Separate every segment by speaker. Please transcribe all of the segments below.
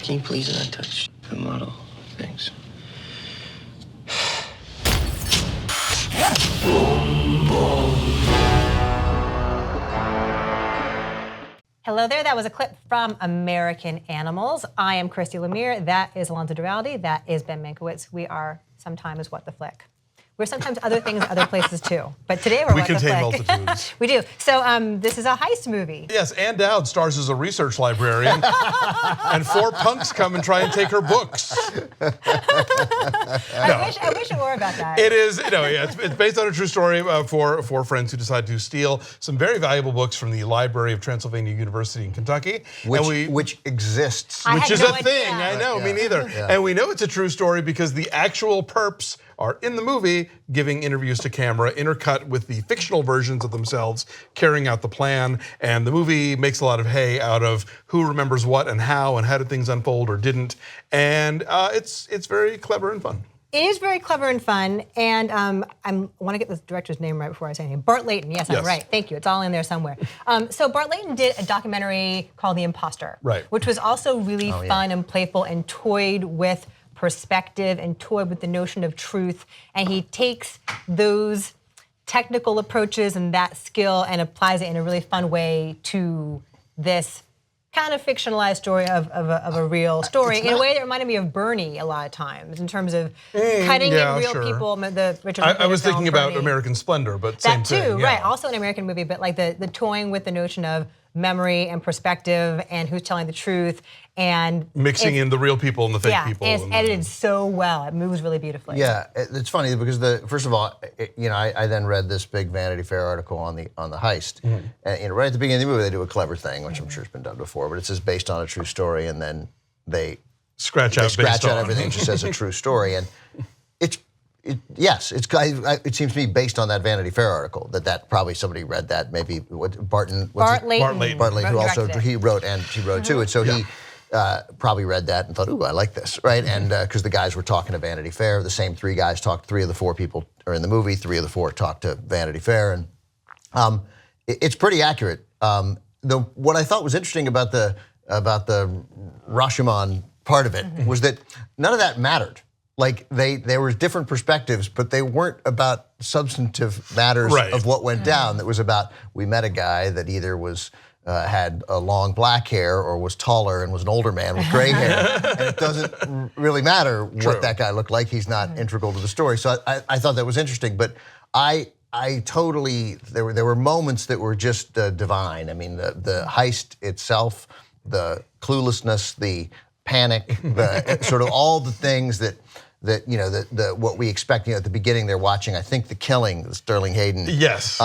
Speaker 1: Can you please not touch the model? Thanks.
Speaker 2: Hello there, that was a clip from American Animals. I am Christy Lemire, that is Alonzo Duralde, that is Ben Mankiewicz. We are sometimes What the Flick. We're sometimes other things other places too. But today we're What the Flick.
Speaker 3: We contain multitudes.
Speaker 2: We do. So this is a heist movie.
Speaker 3: Yes, Ann Dowd stars as a research librarian, and 4 punks come and try and take her books.
Speaker 2: I wish it were about that.
Speaker 3: It is, it's based on a true story for 4 friends who decide to steal some very valuable books from the Library of Transylvania University in Kentucky.
Speaker 4: Which exists.
Speaker 3: Which is
Speaker 2: no
Speaker 3: a thing,
Speaker 2: idea.
Speaker 3: I know, me neither.
Speaker 4: Yeah.
Speaker 3: And we know it's a true story because the actual perps are in the movie giving interviews to camera, intercut with the fictional versions of themselves carrying out the plan. And the movie makes a lot of hay out of who remembers what and how did things unfold or didn't. And it's very clever and fun.
Speaker 2: It is very clever and fun, and I want to get the director's name right before I say anything. Bart Layton, yes, I'm right. Thank you. It's all in there somewhere. So Bart Layton did a documentary called The Imposter, which was also really fun and playful and toyed with perspective and toyed with the notion of truth. And he takes those technical approaches and that skill and applies it in a really fun way to this kind of fictionalized story of a real story in a way that reminded me of Bernie a lot of times in terms of cutting in real people. The Richard
Speaker 3: I was thinking about
Speaker 2: Bernie.
Speaker 3: American Splendor, but same
Speaker 2: that too,
Speaker 3: thing.
Speaker 2: right? Also an American movie, but like the toying with the notion of memory and perspective and who's telling the truth and
Speaker 3: mixing in the real people and the fake people.
Speaker 2: And it's edited so well. It moves really beautifully.
Speaker 4: Yeah, it's funny because first of all, I then read this big Vanity Fair article on the heist, and right at the beginning of the movie they do a clever thing, which I'm sure has been done before, but it says based on a true story, and then they scratch out everything just as a true story, and it seems to me based on that Vanity Fair article that probably somebody read that, maybe Bart Layton, who also he wrote and she wrote too, and so he probably read that and thought, ooh, I like this, right? And because the guys were talking to Vanity Fair, the same 3 guys talked. 3 of the 4 people are in the movie. 3 of the 4 talked to Vanity Fair, and it's pretty accurate. What I thought was interesting about the Rashomon part of it was that none of that mattered. Like there were different perspectives, but they weren't about substantive matters of what went down. That was about, we met a guy that either was had a long black hair or was taller and was an older man with gray hair. And it doesn't really matter what that guy looked like. He's not integral to the story. So I thought that was interesting, but I totally, there were moments that were just divine. I mean, the heist itself, the cluelessness, the panic, the sort of all the things that what we expect. At the beginning they're watching, I think, The Killing, the Sterling Hayden.
Speaker 3: Yes.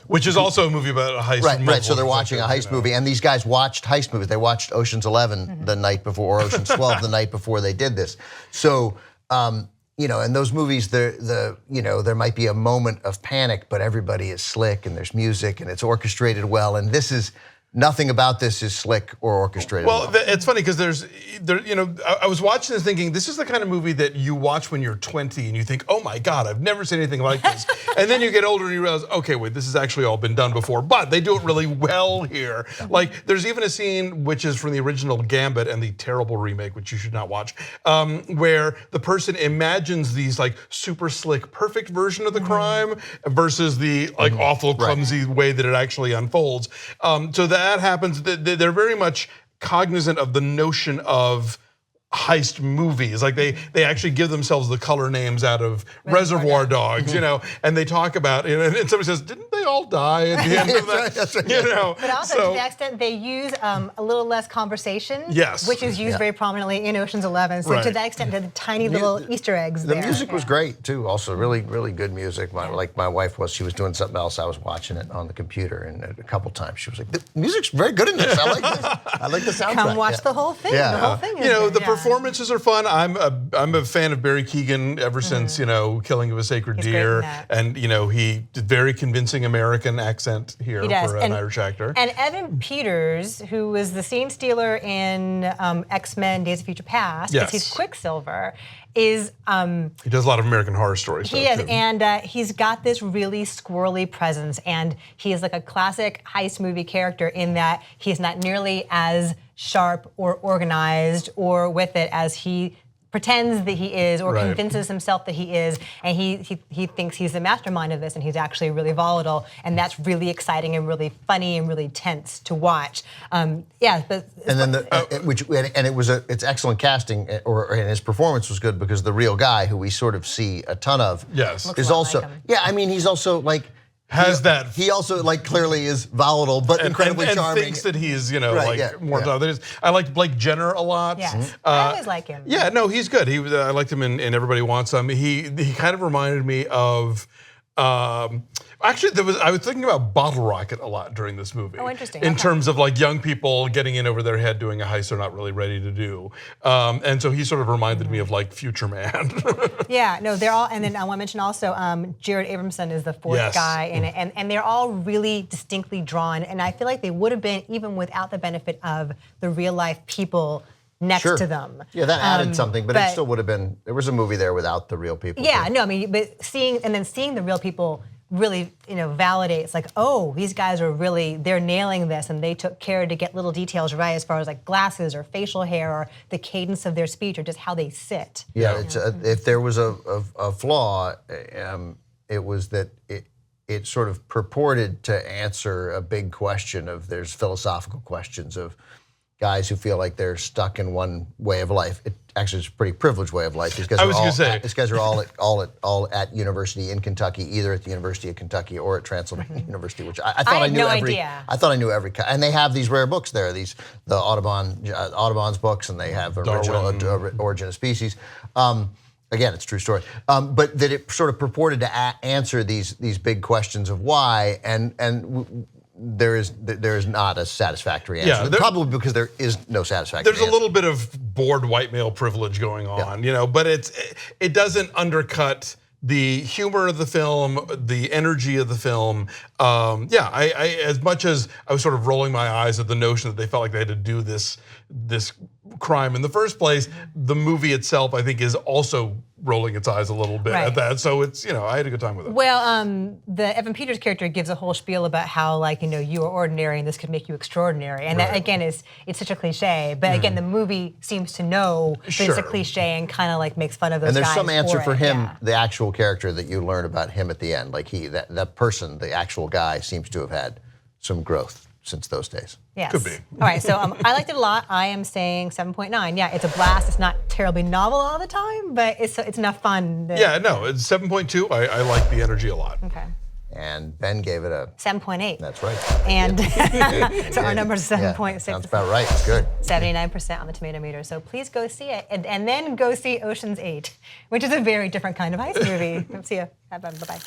Speaker 3: Which is also a movie about a heist.
Speaker 4: Right. So they're watching a heist movie, and these guys watched heist movies. They watched Ocean's 11 the night before, or Ocean's 12 the night before they did this. So, in those movies, there might be a moment of panic, but everybody is slick, and there's music, and it's orchestrated well. And this is. Nothing about this is slick or orchestrated.
Speaker 3: Well, it's funny because I was watching this thinking, this is the kind of movie that you watch when you're 20 and you think, oh my God, I've never seen anything like this. And then you get older and you realize, okay, wait, this has actually all been done before, but they do it really well here. Like there's even a scene which is from the original Gambit and the terrible remake, which you should not watch, where the person imagines these like super slick, perfect version of the crime versus the like awful, clumsy way that it actually unfolds. So that happens. They're very much cognizant of the notion of heist movies. Like they actually give themselves the color names out of Reservoir Dogs, and they talk about it, and somebody says, didn't they all die at the end of that?
Speaker 4: That's right.
Speaker 2: But also to the extent they use a little less conversation, which is used very prominently in Ocean's 11. So to that extent, the tiny little Easter eggs
Speaker 4: The
Speaker 2: there.
Speaker 4: music was great too, also really, really good music. My wife she was doing something else, I was watching it on the compuper, and a couple times she was like, the music's very good in this, I like this. I like the soundtrack.
Speaker 2: Come watch the whole thing, the whole thing is
Speaker 3: the performances are fun. I'm a fan of Barry Keoghan ever since Killing of a Sacred Deer, and he did very convincing American accent here for an Irish actor.
Speaker 2: And Evan Peters, who was the scene stealer in X-Men: Days of Future Past, because he's Quicksilver, is
Speaker 3: he does a lot of American Horror Story stuff.
Speaker 2: He is, and he's got this really squirrely presence, and he is like a classic heist movie character in that he's not nearly as sharp or organized or with it as he pretends that he is, or convinces himself that he is, and he thinks he's the mastermind of this, and he's actually really volatile, and that's really exciting and really funny and really tense to watch. But
Speaker 4: and then it's excellent casting, and his performance was good because the real guy who we sort of see a ton of is also he's also like. He also like clearly is volatile, but incredibly charming.
Speaker 3: Thinks that he's more. I like Blake Jenner a lot.
Speaker 2: Yes, I always like him.
Speaker 3: Yeah, no, he's good. I liked him in Everybody Wants Some. He kind of reminded me of. Actually, I was thinking about Bottle Rocket a lot during this movie.
Speaker 2: Oh, interesting.
Speaker 3: In terms of like young people getting in over their head doing a heist they're not really ready to do. And so he sort of reminded me of like Future Man.
Speaker 2: Yeah, no, they're all, and then I want to mention also Jared Abramson is the fourth guy in it, and they're all really distinctly drawn, and I feel like they would have been even without the benefit of the real life people next to them.
Speaker 4: Yeah, that added something, but it still would have been, there was a movie there without the real people.
Speaker 2: Yeah, no, I mean, but seeing the real people really, validates like, oh, these guys are really, they're nailing this, and they took care to get little details right as far as like glasses or facial hair or the cadence of their speech or just how they sit.
Speaker 4: Yeah, it's if there was a flaw, it was that it sort of purported to answer a big question of, there's philosophical questions of guys who feel like they're stuck in one way of life. It actually is a pretty privileged way of life. These guys are all at university in Kentucky, either at the University of Kentucky or at Transylvania University, which I thought I knew every. And they have these rare books there, the Audubon's books, and they have original Origin of Species. Again, it's a true story, but that it sort of purported to answer these big questions of why, and there is not a satisfactory answer. Probably because there is no satisfactory answer.
Speaker 3: There's a little bit of bored white male privilege going on, but it doesn't undercut the humor of the film, the energy of the film. I as much as I was sort of rolling my eyes at the notion that they felt like they had to do this crime in the first place, the movie itself, I think, is also rolling its eyes a little bit at that. So it's, I had a good time with it.
Speaker 2: Well, the Evan Peters character gives a whole spiel about how, like, you are ordinary and this could make you extraordinary. And that, again, it's such a cliche. But again, the movie seems to know that it's a cliche and kind of like makes fun of those guys.
Speaker 4: And there's some answer for him, the actual character that you learn about him at the end. Like that person, the actual guy, seems to have had some growth since those days.
Speaker 2: Yes.
Speaker 3: Could be.
Speaker 2: All right, so I liked it a lot. I am saying 7.9. Yeah, it's a blast. It's not terribly novel all the time, but it's enough fun.
Speaker 3: It's 7.2. I like the energy a lot.
Speaker 2: Okay.
Speaker 4: And Ben gave it a
Speaker 2: 7.8.
Speaker 4: That's right.
Speaker 2: And so our number is 7.6.
Speaker 4: Sounds about right. It's good.
Speaker 2: 79% on the tomato meter. So please go see it, and then go see Ocean's 8, which is a very different kind of heist movie. See ya. Bye-bye.